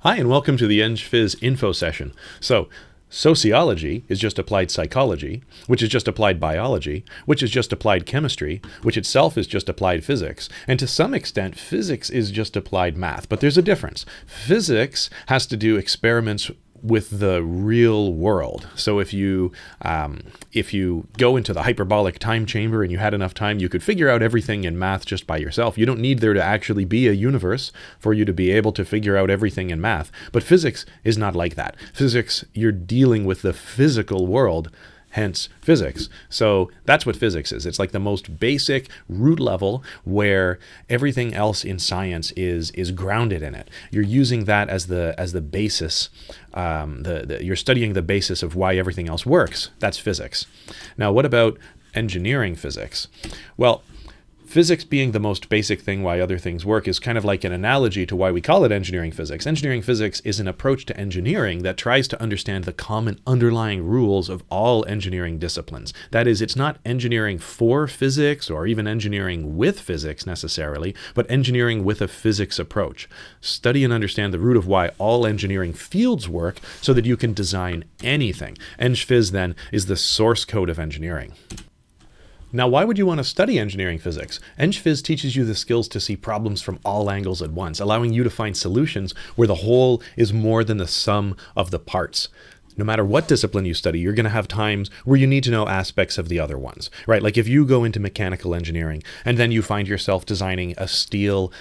Hi, and welcome to the Eng Phys info session. So, sociology is just applied psychology, which is just applied biology, which is just applied chemistry, which itself is just applied physics, and to some extent, physics is just applied math. But there's a difference. Physics has to do experiments with the real world. So if you go into the hyperbolic time chamber and you had enough time, you could figure out everything in math just by yourself. You don't need there to actually be a universe for you to be able to figure out everything in math. But physics is not like that. Physics, you're dealing with the physical world, hence physics. So that's what physics is. It's like the most basic root level where everything else in science is grounded in it. You're using that as the basis. You're studying the basis of why everything else works. That's physics. Now, what about engineering physics? Well, physics being the most basic thing why other things work is kind of like an analogy to why we call it engineering physics. Engineering physics is an approach to engineering that tries to understand the common underlying rules of all engineering disciplines. That is, it's not engineering for physics or even engineering with physics necessarily, but engineering with a physics approach. Study and understand the root of why all engineering fields work so that you can design anything. Eng Phys then is the source code of engineering. Now, why would you want to study engineering physics? Eng Phys teaches you the skills to see problems from all angles at once, allowing you to find solutions where the whole is more than the sum of the parts. No matter what discipline you study, you're going to have times where you need to know aspects of the other ones, right? Like if you go into mechanical engineering and then you find yourself designing a steel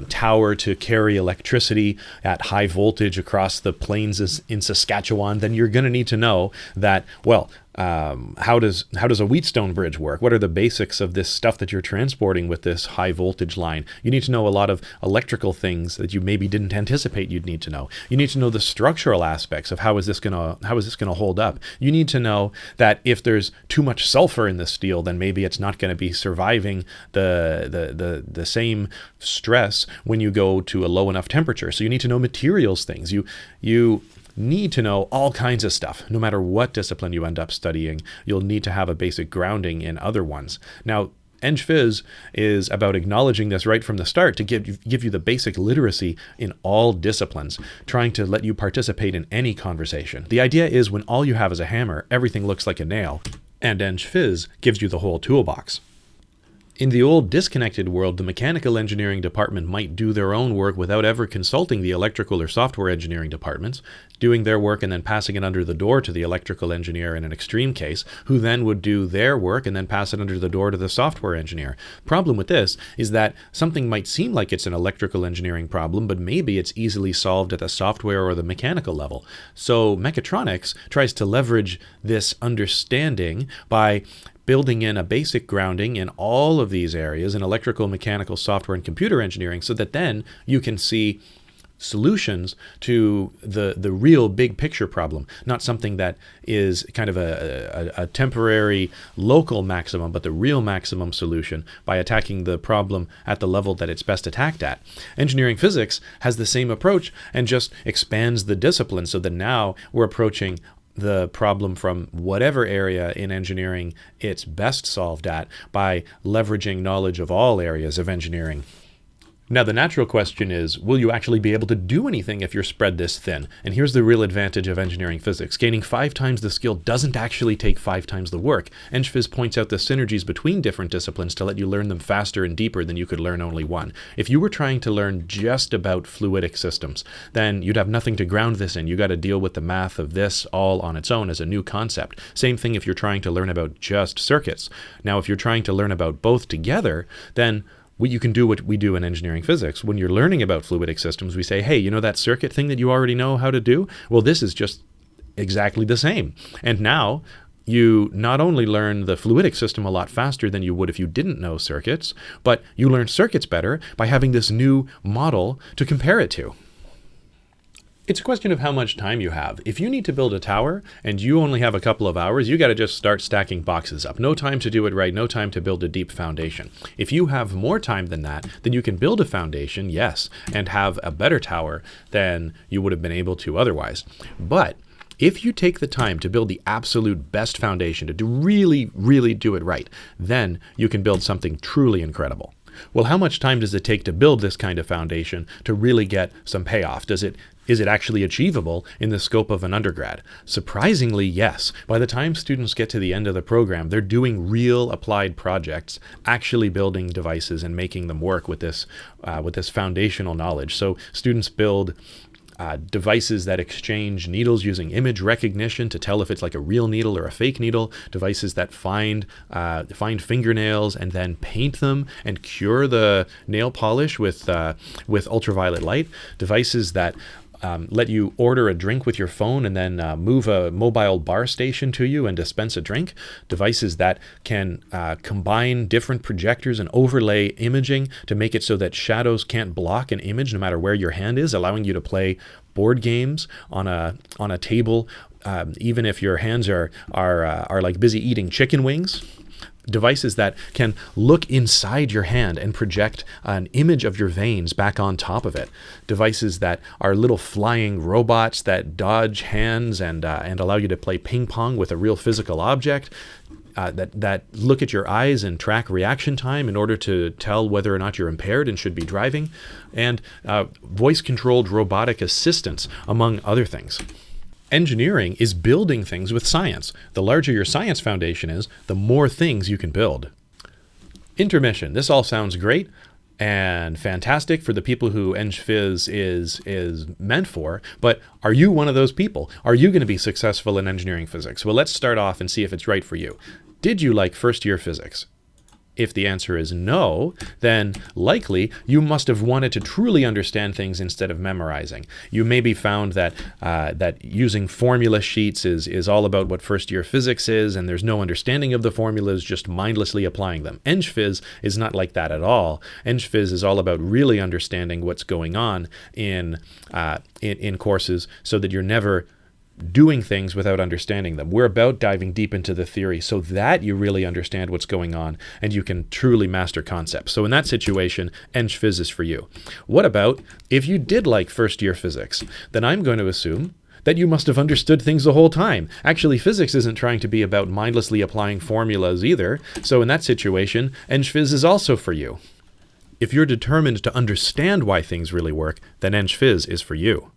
tower to carry electricity at high voltage across the plains in Saskatchewan, then you're going to need to know that, well, how does a Wheatstone bridge work? What are the basics of this stuff that you're transporting with this high voltage line? You need to know a lot of electrical things that you maybe didn't anticipate you'd need to know. You need to know the structural aspects of how is this going to hold up. You need to know that if there's too much sulfur in the steel, then maybe it's not going to be surviving the same stress when you go to a low enough temperature. So you need to know materials things. You need to know all kinds of stuff. No matter what discipline you end up studying, you'll need to have a basic grounding in other ones. Now, Eng Phys is about acknowledging this right from the start to give you the basic literacy in all disciplines, trying to let you participate in any conversation. The idea is when all you have is a hammer, everything looks like a nail, and Eng Phys gives you the whole toolbox. In the old disconnected world, the mechanical engineering department might do their own work without ever consulting the electrical or software engineering departments, doing their work and then passing it under the door to the electrical engineer in an extreme case, who then would do their work and then pass it under the door to the software engineer. Problem with this is that something might seem like it's an electrical engineering problem, but maybe it's easily solved at the software or the mechanical level. So mechatronics tries to leverage this understanding by building in a basic grounding in all of these areas in electrical, mechanical, software, and computer engineering so that then you can see solutions to the real big picture problem, not something that is kind of a temporary local maximum, but the real maximum solution by attacking the problem at the level that it's best attacked at. Engineering physics has the same approach and just expands the discipline so that now we're approaching the problem from whatever area in engineering it's best solved at by leveraging knowledge of all areas of engineering. Now, the natural question is, will you actually be able to do anything if you're spread this thin? And here's the real advantage of engineering physics. Gaining 5 times the skill doesn't actually take 5 times the work. Eng Phys points out the synergies between different disciplines to let you learn them faster and deeper than you could learn only one. If you were trying to learn just about fluidic systems, then you'd have nothing to ground this in. You got to deal with the math of this all on its own as a new concept. Same thing if you're trying to learn about just circuits. Now, if you're trying to learn about both together, then you can do what we do in engineering physics. When you're learning about fluidic systems, we say, hey, you know that circuit thing that you already know how to do? Well, this is just exactly the same. And now you not only learn the fluidic system a lot faster than you would if you didn't know circuits, but you learn circuits better by having this new model to compare it to. It's a question of how much time you have. If you need to build a tower and you only have a couple of hours, you got to just start stacking boxes up. No time to do it right, no time to build a deep foundation. If you have more time than that, then you can build a foundation, yes, and have a better tower than you would have been able to otherwise. But if you take the time to build the absolute best foundation, to really, really do it right, then you can build something truly incredible. Well, how much time does it take to build this kind of foundation to really get some payoff? Is it actually achievable in the scope of an undergrad? Surprisingly, yes. By the time students get to the end of the program, they're doing real applied projects, actually building devices and making them work with this foundational knowledge. So students build devices that exchange needles using image recognition to tell if it's like a real needle or a fake needle, devices that find fingernails and then paint them and cure the nail polish with ultraviolet light, devices that let you order a drink with your phone and then move a mobile bar station to you and dispense a drink, devices that can combine different projectors and overlay imaging to make it so that shadows can't block an image no matter where your hand is, allowing you to play board games on a table, even if your hands are like busy eating chicken wings. Devices that can look inside your hand and project an image of your veins back on top of it. Devices that are little flying robots that dodge hands and allow you to play ping pong with a real physical object. That look at your eyes and track reaction time in order to tell whether or not you're impaired and should be driving. And voice-controlled robotic assistants, among other things. Engineering is building things with science. The larger your science foundation is, the more things you can build. Intermission. This all sounds great and fantastic for the people who Eng Phys is meant for, but are you one of those people? Are you going to be successful in engineering physics? Well, let's start off and see if it's right for you. Did you like first-year physics? If the answer is no, then likely you must have wanted to truly understand things instead of memorizing. You maybe found that using formula sheets is all about what first-year physics is, and there's no understanding of the formulas, just mindlessly applying them. Eng Phys is not like that at all. Eng Phys is all about really understanding what's going on in courses so that you're never doing things without understanding them. We're about diving deep into the theory so that you really understand what's going on and you can truly master concepts. So in that situation, Eng Phys is for you. What about if you did like first-year physics? Then I'm going to assume that you must have understood things the whole time. Actually, physics isn't trying to be about mindlessly applying formulas either. So in that situation, Eng Phys is also for you. If you're determined to understand why things really work, then Eng Phys is for you.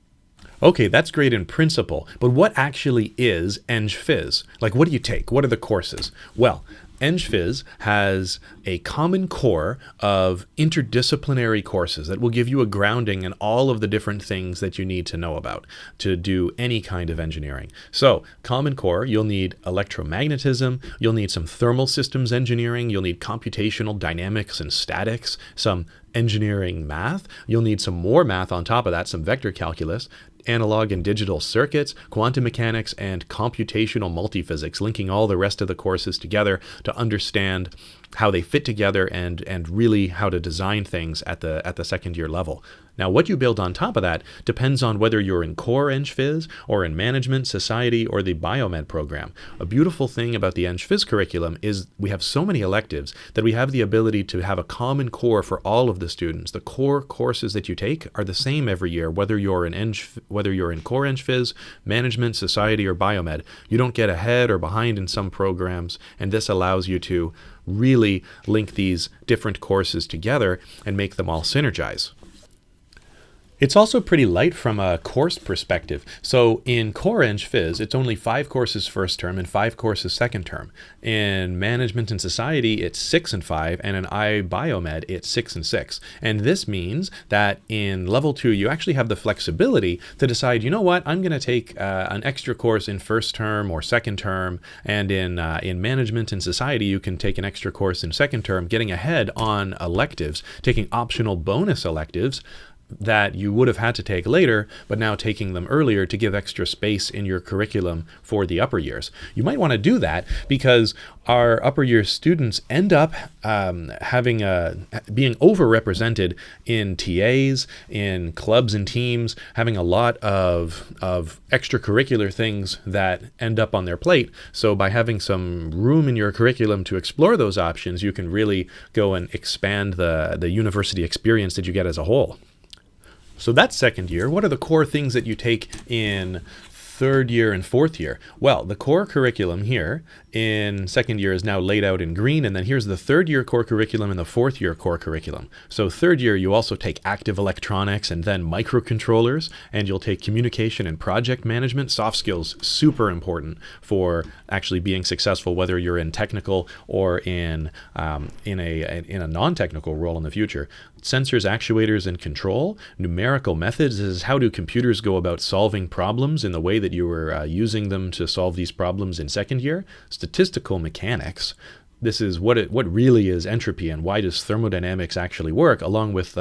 Okay, that's great in principle, but what actually is Eng Phys? Like, what do you take? What are the courses? Well, Eng Phys has a common core of interdisciplinary courses that will give you a grounding in all of the different things that you need to know about to do any kind of engineering. So, common core, you'll need electromagnetism, you'll need some thermal systems engineering, you'll need computational dynamics and statics, some engineering math, you'll need some more math on top of that, some vector calculus, analog and digital circuits, quantum mechanics, and computational multiphysics, linking all the rest of the courses together to understand how they fit together and really how to design things at the second year level. Now, what you build on top of that depends on whether you're in core Eng Phys or in management, society, or the biomed program. A beautiful thing about the Eng Phys curriculum is we have so many electives that we have the ability to have a common core for all of the students. The core courses that you take are the same every year, whether you're in core Eng Phys, management, society, or biomed. You don't get ahead or behind in some programs, and this allows you to really link these different courses together and make them all synergize. It's also pretty light from a course perspective. So in core Eng Phys, it's only 5 courses first term and 5 courses second term. In management and society, it's 6 and 5, and in iBiomed, it's 6 and 6. And this means that in level 2, you actually have the flexibility to decide, you know what, I'm going to take an extra course in first term or second term, and in management and society, you can take an extra course in second term, getting ahead on electives, taking optional bonus electives that you would have had to take later, but now taking them earlier to give extra space in your curriculum for the upper years. You might want to do that because our upper year students end up being overrepresented in TAs, in clubs and teams, having a lot of extracurricular things that end up on their plate. So by having some room in your curriculum to explore those options, you can really go and expand the university experience that you get as a whole. So that's second year. What are the core things that you take in third year and fourth year? Well, the core curriculum here in second year is now laid out in green, and then here's the third year core curriculum and the fourth year core curriculum. So third year, you also take active electronics and then microcontrollers, and you'll take communication and project management. Soft skills, super important for actually being successful, whether you're in technical or in a non-technical role in the future. Sensors, actuators, and control. Numerical methods is how do computers go about solving problems in the way that you were using them to solve these problems in second year. Statistical mechanics. This is what really is entropy and why does thermodynamics actually work, along with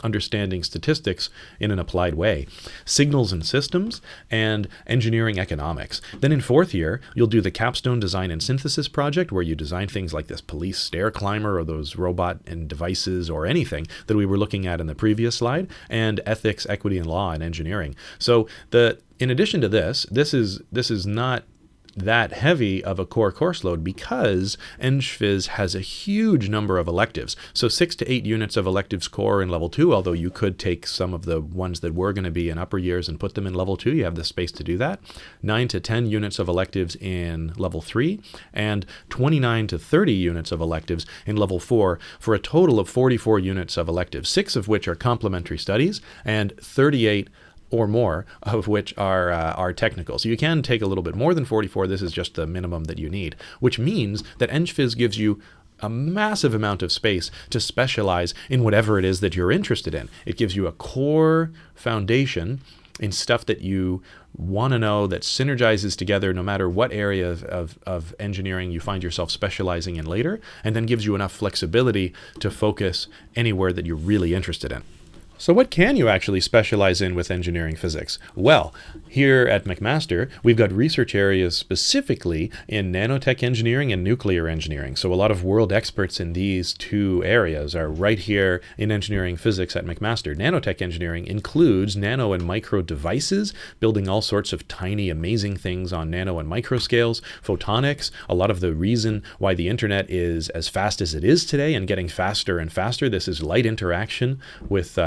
understanding statistics in an applied way. Signals and systems, and engineering economics. Then in fourth year, you'll do the CAPSTONE design and synthesis project, where you design things like this police stair climber or those robot and devices or anything that we were looking at in the previous slide, and ethics, equity, and law and engineering. So in addition to this is not that heavy of a core course load because Eng Phys has a huge number of electives. So 6 to 8 units of electives core in level 2, although you could take some of the ones that were going to be in upper years and put them in level 2. You have the space to do that. 9 to 10 units of electives in level 3, and 29 to 30 units of electives in level 4, for a total of 44 units of electives, 6 of which are complementary studies and 38 or more of which are technical. So you can take a little bit more than 44. This is just the minimum that you need, which means that Eng Phys gives you a massive amount of space to specialize in whatever it is that you're interested in. It gives you a core foundation in stuff that you want to know, that synergizes together no matter what area of engineering you find yourself specializing in later, and then gives you enough flexibility to focus anywhere that you're really interested in. So what can you actually specialize in with engineering physics? Well, here at McMaster, we've got research areas specifically in nanotech engineering and nuclear engineering. So a lot of world experts in these two areas are right here in engineering physics at McMaster. Nanotech engineering includes nano and micro devices, building all sorts of tiny, amazing things on nano and micro scales. Photonics, a lot of the reason why the internet is as fast as it is today and getting faster and faster. This is light interaction with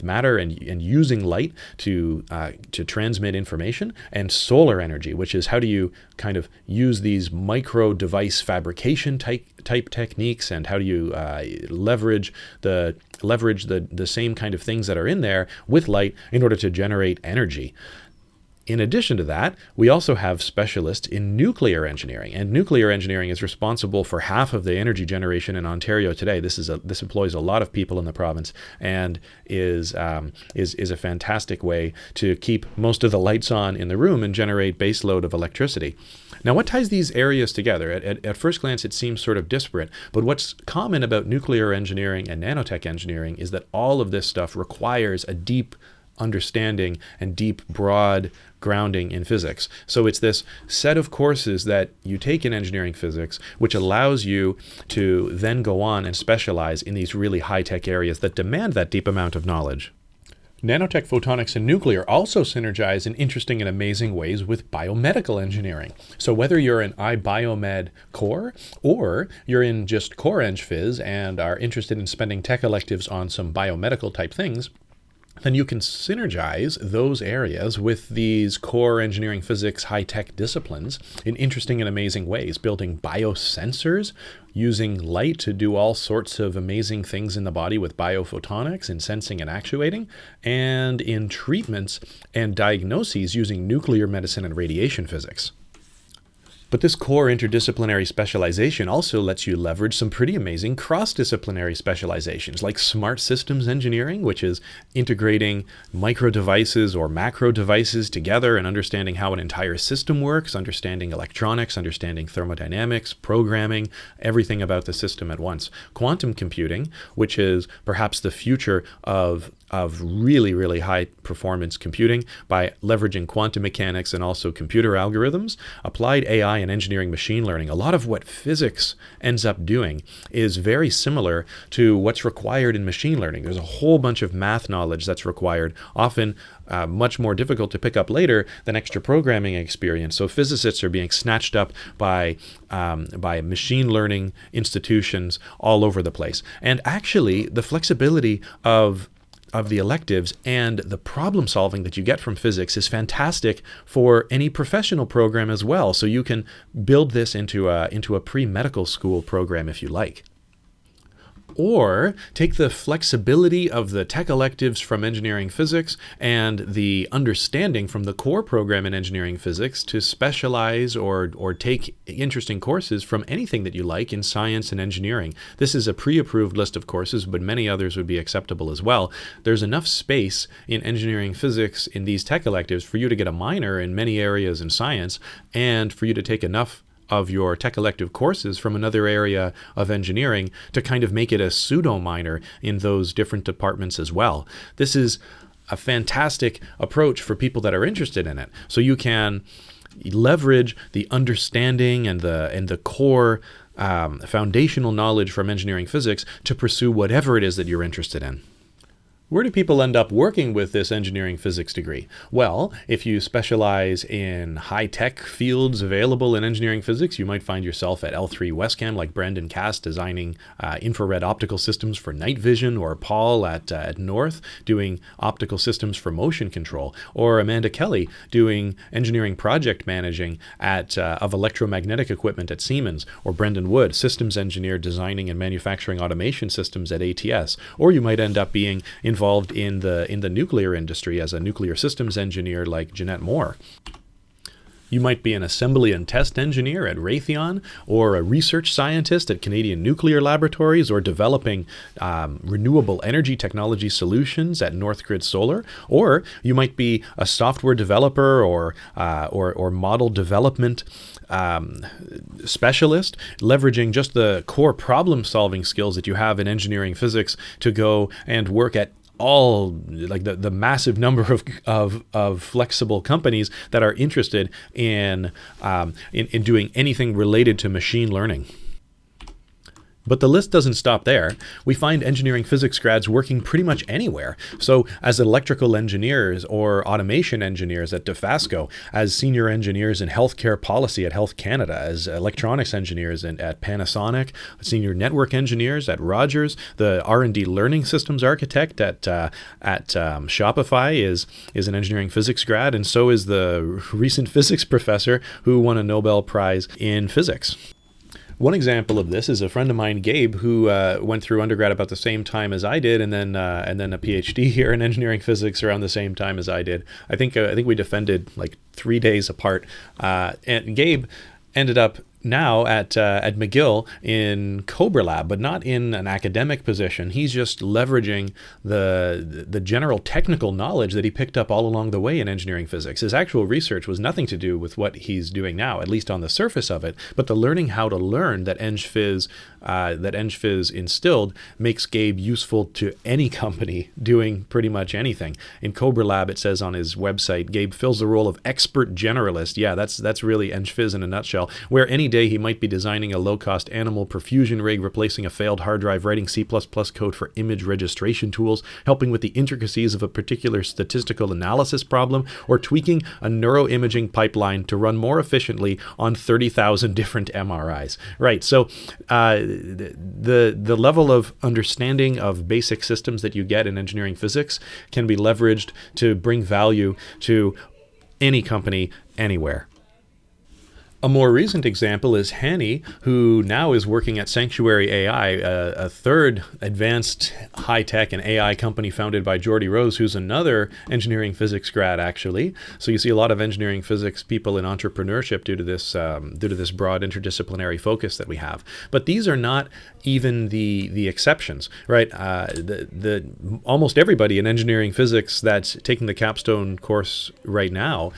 matter and using light to transmit information. And solar energy, which is how do you kind of use these micro device fabrication type techniques, and how do you leverage the same kind of things that are in there with light in order to generate energy. In addition to that, we also have specialists in nuclear engineering, and nuclear engineering is responsible for half of the energy generation in Ontario today. This employs a lot of people in the province, and is a fantastic way to keep most of the lights on in the room and generate base load of electricity. Now, what ties these areas together? At first glance, it seems sort of disparate, but what's common about nuclear engineering and nanotech engineering is that all of this stuff requires a deep understanding and deep, broad grounding in physics. So it's this set of courses that you take in engineering physics, which allows you to then go on and specialize in these really high-tech areas that demand that deep amount of knowledge. Nanotech, photonics, and nuclear also synergize in interesting and amazing ways with biomedical engineering. So whether you're in iBiomed core, or you're in just core Eng Phys and are interested in spending tech electives on some biomedical type things, then you can synergize those areas with these core engineering physics high-tech disciplines in interesting and amazing ways, building biosensors, using light to do all sorts of amazing things in the body with biophotonics and sensing and actuating, and in treatments and diagnoses using nuclear medicine and radiation physics. But this core interdisciplinary specialization also lets you leverage some pretty amazing cross-disciplinary specializations, like smart systems engineering, which is integrating micro devices or macro devices together and understanding how an entire system works, understanding electronics, understanding thermodynamics, programming, everything about the system at once. Quantum computing, which is perhaps the future of really, really high performance computing by leveraging quantum mechanics and also computer algorithms. Applied AI and engineering machine learning. A lot of what physics ends up doing is very similar to what's required in machine learning. There's a whole bunch of math knowledge that's required, often much more difficult to pick up later than extra programming experience. So physicists are being snatched up by machine learning institutions all over the place. And actually, the flexibility of of the electives and the problem solving that you get from physics is fantastic for any professional program as well. So you can build this into a pre-medical school program if you like. Or take the flexibility of the tech electives from engineering physics and the understanding from the core program in engineering physics to specialize or take interesting courses from anything that you like in science and engineering. This is a pre-approved list of courses, but many others would be acceptable as well. There's enough space in engineering physics in these tech electives for you to get a minor in many areas in science and for you to take enough of your tech elective courses from another area of engineering to kind of make it a pseudo minor in those different departments as well. This is a fantastic approach for people that are interested in it. So you can leverage the understanding and the core foundational knowledge from engineering physics to pursue whatever it is that you're interested in. Where do people end up working with this engineering physics degree? Well, if you specialize in high-tech fields available in engineering physics, you might find yourself at L3 Westcam, like Brendan Cass, designing infrared optical systems for night vision, or Paul at North doing optical systems for motion control, or Amanda Kelly doing engineering project managing of electromagnetic equipment at Siemens, or Brendan Wood, systems engineer designing and manufacturing automation systems at ATS, or you might end up being involved in the nuclear industry as a nuclear systems engineer like Jeanette Moore. You might be an assembly and test engineer at Raytheon, or a research scientist at Canadian Nuclear Laboratories, or developing renewable energy technology solutions at Northgrid Solar, or you might be a software developer or model development specialist, leveraging just the core problem-solving skills that you have in engineering physics to go and work at all, like the massive number of flexible companies that are interested in doing anything related to machine learning. But the list doesn't stop there. We find engineering physics grads working pretty much anywhere. So as electrical engineers or automation engineers at DeFasco, as senior engineers in healthcare policy at Health Canada, as electronics engineers at Panasonic, senior network engineers at Rogers, the R&D learning systems architect at Shopify is an engineering physics grad, and so is the recent physics professor who won a Nobel Prize in physics. One example of this is a friend of mine, Gabe, who went through undergrad about the same time as I did, and then a PhD here in engineering physics around the same time as I did. I think we defended like 3 days apart, and Gabe ended up now at McGill in Cobra Lab, but not in an academic position. He's just leveraging the general technical knowledge that he picked up all along the way in engineering physics. His actual research was nothing to do with what he's doing now, at least on the surface of it, but the learning how to learn that Eng Phys instilled makes Gabe useful to any company doing pretty much anything. In Cobra Lab, it says on his website, Gabe fills the role of expert generalist. Yeah, that's really Eng Phys in a nutshell, where any day he might be designing a low-cost animal perfusion rig, replacing a failed hard drive, writing C++ code for image registration tools, helping with the intricacies of a particular statistical analysis problem, or tweaking a neuroimaging pipeline to run more efficiently on 30,000 different MRIs. Right, so the level of understanding of basic systems that you get in engineering physics can be leveraged to bring value to any company anywhere. A more recent example is Hanny, who now is working at Sanctuary AI, a third advanced high-tech and AI company founded by Geordie Rose, who's another engineering physics grad, actually. So you see a lot of engineering physics people in entrepreneurship due to this broad interdisciplinary focus that we have. But these are not even the exceptions, right? Almost everybody in engineering physics that's taking the CAPSTONE course right now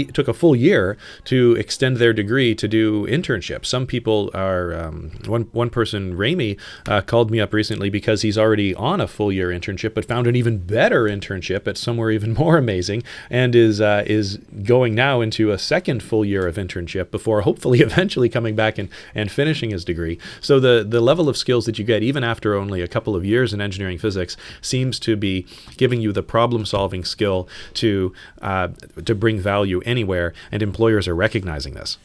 took a full year to extend their degree to do internships. Some people are, one person, Ramy, called me up recently because he's already on a full year internship, but found an even better internship at somewhere even more amazing, and is going now into a second full year of internship before hopefully eventually coming back and finishing his degree. So the level of skills that you get even after only a couple of years in engineering physics seems to be giving you the problem-solving skill to bring value anywhere, and employers are recognizing this.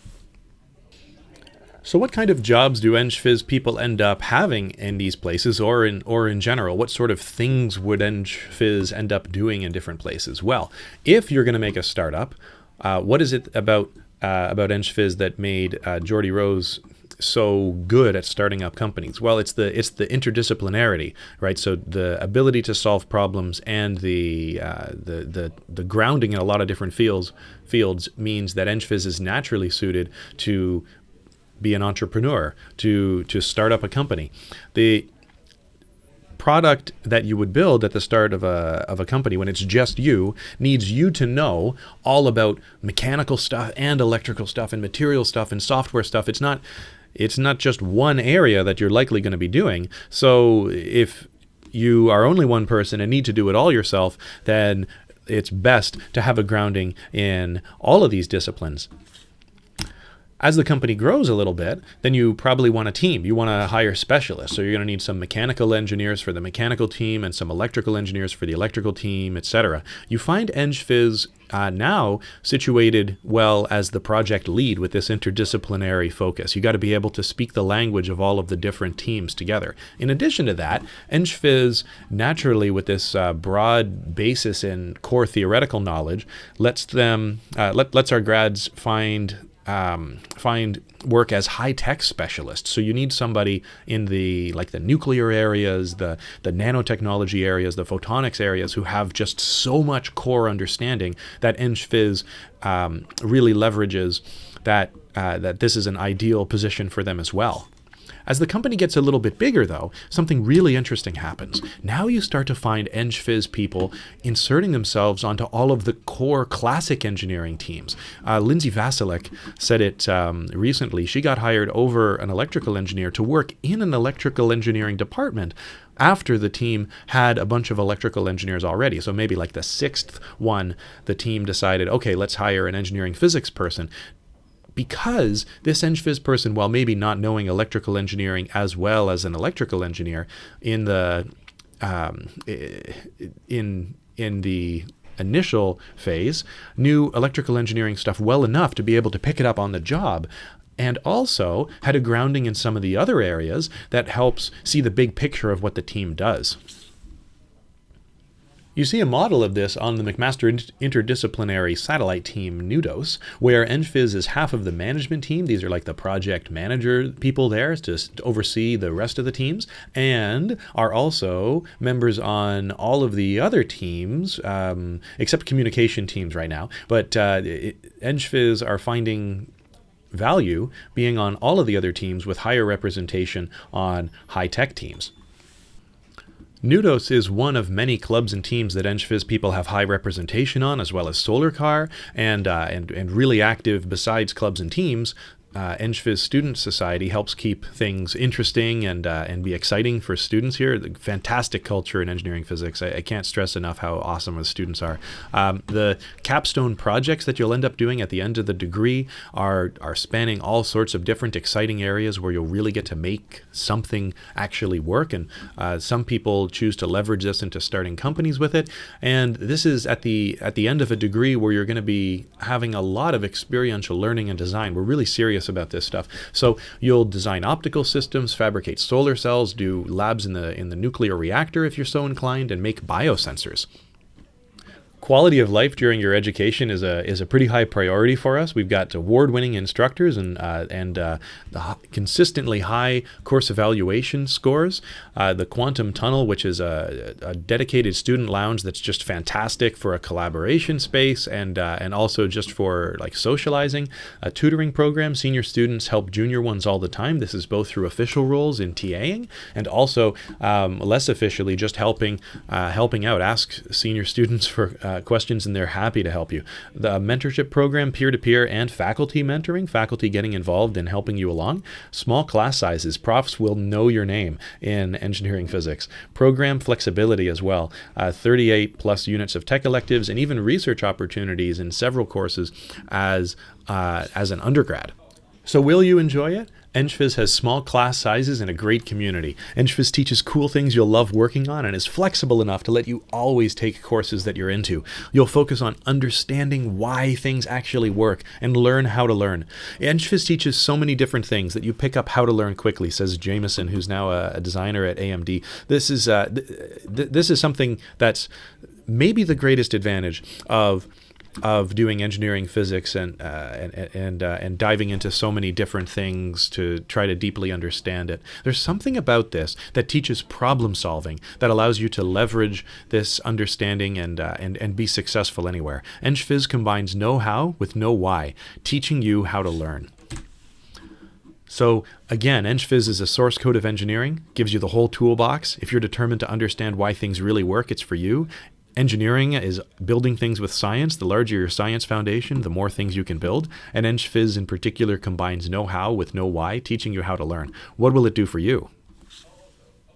So what kind of jobs do Eng Phys people end up having in these places, or in general? What sort of things would Eng Phys end up doing in different places? Well, if you're going to make a startup, what is it about Eng Phys that made Geordie Rose so good at starting up companies? Well, it's the interdisciplinarity, right? So the ability to solve problems and the grounding in a lot of different fields means that Eng Phys is naturally suited to be an entrepreneur, to start up a company. The product that you would build at the start of a company, when it's just you, needs you to know all about mechanical stuff and electrical stuff and material stuff and software stuff. It's not just one area that you're likely going to be doing. So if you are only one person and need to do it all yourself, then it's best to have a grounding in all of these disciplines. As the company grows a little bit, then you probably want a team. You want to hire specialists. So you're going to need some mechanical engineers for the mechanical team and some electrical engineers for the electrical team, etc. You find Eng Phys now situated well as the project lead with this interdisciplinary focus. You got to be able to speak the language of all of the different teams together. In addition to that, Eng Phys naturally, with this broad basis in core theoretical knowledge, lets our grads find work as high-tech specialists. So you need somebody in the nuclear areas, the nanotechnology areas, the photonics areas, who have just so much core understanding that Eng Phys really leverages that this is an ideal position for them as well. As the company gets a little bit bigger, though, something really interesting happens. Now you start to find Eng Phys people inserting themselves onto all of the core classic engineering teams. Lindsay Vasilik said it recently. She got hired over an electrical engineer to work in an electrical engineering department after the team had a bunch of electrical engineers already. So maybe like the sixth one, the team decided, okay, let's hire an engineering physics person. Because this Eng Phys person, while maybe not knowing electrical engineering as well as an electrical engineer, in the initial phase, knew electrical engineering stuff well enough to be able to pick it up on the job, and also had a grounding in some of the other areas that helps see the big picture of what the team does. You see a model of this on the McMaster Interdisciplinary Satellite Team Nudos, where Eng Phys is half of the management team. These are like the project manager people there to oversee the rest of the teams, and are also members on all of the other teams, except communication teams right now. But Eng Phys are finding value being on all of the other teams with higher representation on high-tech teams. Nudos is one of many clubs and teams that Eng Phys people have high representation on, as well as Solar Car, and really active besides clubs and teams. Eng Phys Student Society helps keep things interesting and be exciting for students here. The fantastic culture in engineering physics. I can't stress enough how awesome the students are. The capstone projects that you'll end up doing at the end of the degree are spanning all sorts of different exciting areas where you'll really get to make something actually work. And some people choose to leverage this into starting companies with it. And this is at the end of a degree where you're going to be having a lot of experiential learning and design. We're really serious about this stuff. So you'll design optical systems, fabricate solar cells, do labs in the nuclear reactor if you're so inclined, and make biosensors. Quality of life during your education is a pretty high priority for us. We've got award-winning instructors and consistently high course evaluation scores. The Quantum Tunnel, which is a dedicated student lounge that's just fantastic for a collaboration space and also just for like socializing. A tutoring program. Senior students help junior ones all the time. This is both through official roles in TAing and also less officially just helping out. Ask senior students for questions and they're happy to help you. The mentorship program, peer-to-peer and faculty mentoring, faculty getting involved in helping you along. Small class sizes, profs will know your name in engineering physics. Program flexibility as well, 38 plus units of tech electives and even research opportunities in several courses as an undergrad. So will you enjoy it? Eng Phys has small class sizes and a great community. Eng Phys teaches cool things you'll love working on and is flexible enough to let you always take courses that you're into. You'll focus on understanding why things actually work and learn how to learn. Eng Phys teaches so many different things that you pick up how to learn quickly, says Jameson, who's now a designer at AMD. This is something that's maybe the greatest advantage of doing engineering, physics, and diving into so many different things to try to deeply understand it. There's something about this that teaches problem solving that allows you to leverage this understanding and be successful anywhere. Eng Phys combines know-how with know-why, teaching you how to learn. So again, Eng Phys is a source code of engineering, gives you the whole toolbox. If you're determined to understand why things really work, it's for you. Engineering is building things with science. The larger your science foundation, the more things you can build. And Eng Phys in particular combines know-how with know-why, teaching you how to learn. What will it do for you?